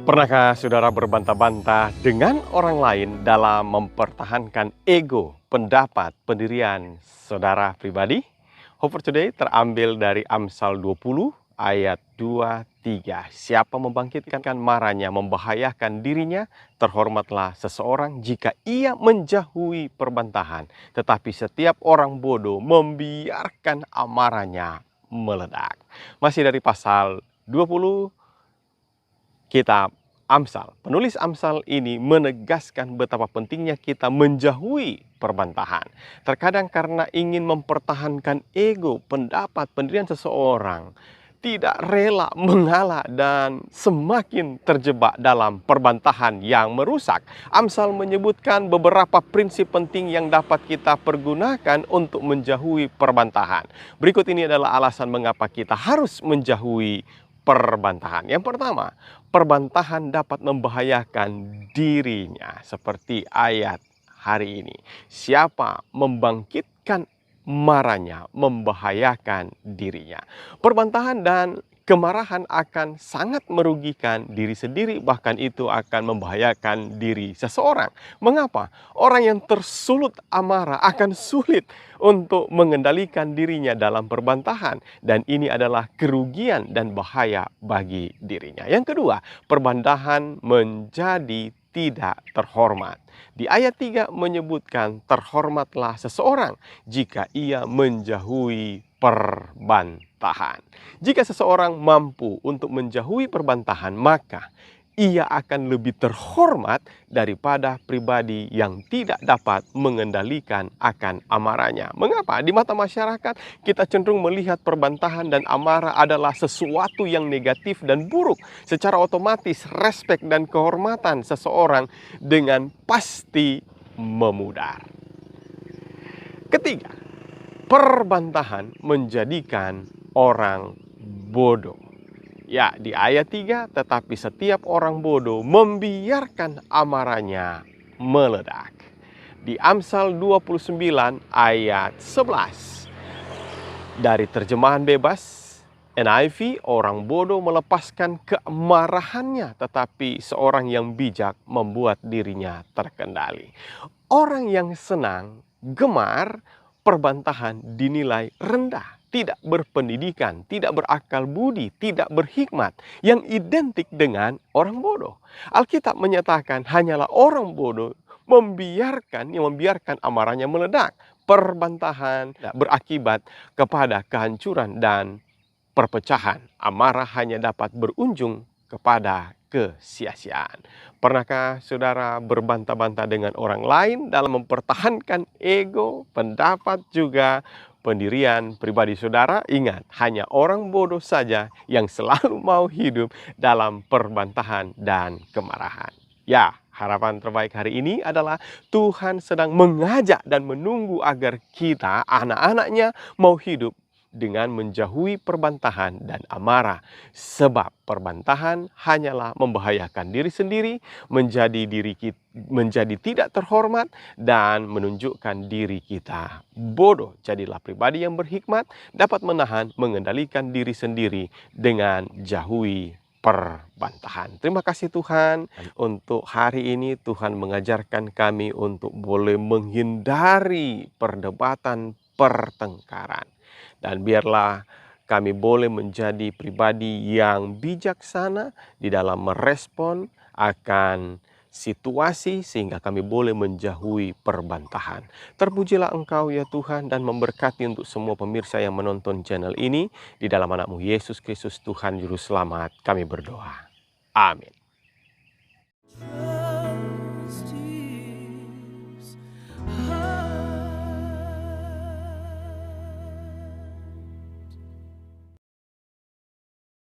Pernahkah saudara berbantah-bantah dengan orang lain dalam mempertahankan ego, pendapat, pendirian saudara pribadi? Hope for Today terambil dari Amsal 20 ayat 2-3. Siapa membangkitkan marahnya, membahayakan dirinya, terhormatlah seseorang jika ia menjauhi perbantahan. Tetapi setiap orang bodoh membiarkan amarahnya meledak. Masih dari pasal 20 kitab Amsal. Penulis Amsal ini menegaskan betapa pentingnya kita menjauhi perbantahan. Terkadang karena ingin mempertahankan ego, pendapat, pendirian seseorang, tidak rela mengalah dan semakin terjebak dalam perbantahan yang merusak. Amsal menyebutkan beberapa prinsip penting yang dapat kita pergunakan untuk menjauhi perbantahan. Berikut ini adalah alasan mengapa kita harus menjauhi perbantahan. Yang pertama, perbantahan dapat membahayakan dirinya, seperti ayat hari ini. Siapa membangkitkan marahnya, membahayakan dirinya. Perbantahan dan kemarahan akan sangat merugikan diri sendiri, bahkan itu akan membahayakan diri seseorang. Mengapa? Orang yang tersulut amarah akan sulit untuk mengendalikan dirinya dalam perbantahan, dan ini adalah kerugian dan bahaya bagi dirinya. Yang kedua, perbantahan menjadi tidak terhormat. Di ayat 3 menyebutkan terhormatlah seseorang jika ia menjauhi perbantahan. Jika seseorang mampu untuk menjauhi perbantahan, maka ia akan lebih terhormat daripada pribadi yang tidak dapat mengendalikan akan amarahnya. Mengapa? Di mata masyarakat, kita cenderung melihat perbantahan dan amarah adalah sesuatu yang negatif dan buruk. Secara otomatis, respek dan kehormatan seseorang dengan pasti memudar. Ketiga, perbantahan menjadikan orang bodoh. Ya, di ayat 3, tetapi setiap orang bodoh membiarkan amarahnya meledak. Di Amsal 29 ayat 11. Dari terjemahan bebas NIV, orang bodoh melepaskan kemarahannya, tetapi seorang yang bijak membuat dirinya terkendali. Orang yang senang, gemar, perbantahan dinilai rendah, tidak berpendidikan, tidak berakal budi, tidak berhikmat, yang identik dengan orang bodoh. Alkitab menyatakan hanyalah orang bodoh membiarkan amarahnya meledak. Perbantahan berakibat kepada kehancuran dan perpecahan. Amarah hanya dapat berujung kepada kesia-siaan. Pernahkah saudara berbantah-bantah dengan orang lain dalam mempertahankan ego, pendapat, juga pendirian pribadi saudara? Ingat, hanya orang bodoh saja yang selalu mau hidup dalam perbantahan dan kemarahan. Ya, harapan terbaik hari ini adalah Tuhan sedang mengajak dan menunggu agar kita, anak-anaknya, mau hidup dengan menjauhi perbantahan dan amarah. Sebab perbantahan hanyalah membahayakan diri sendiri, menjadi tidak terhormat, dan menunjukkan diri kita bodoh. Jadilah pribadi yang berhikmat, dapat menahan, mengendalikan diri sendiri dengan jauhi perbantahan. Terima kasih Tuhan untuk hari ini. Tuhan mengajarkan kami untuk boleh menghindari perdebatan, pertengkaran. Dan biarlah kami boleh menjadi pribadi yang bijaksana di dalam merespon akan situasi, sehingga kami boleh menjauhi perbantahan. Terpujilah Engkau ya Tuhan, dan memberkati untuk semua pemirsa yang menonton channel ini. Di dalam anak-Mu Yesus Kristus Tuhan Juru Selamat kami berdoa. Amin.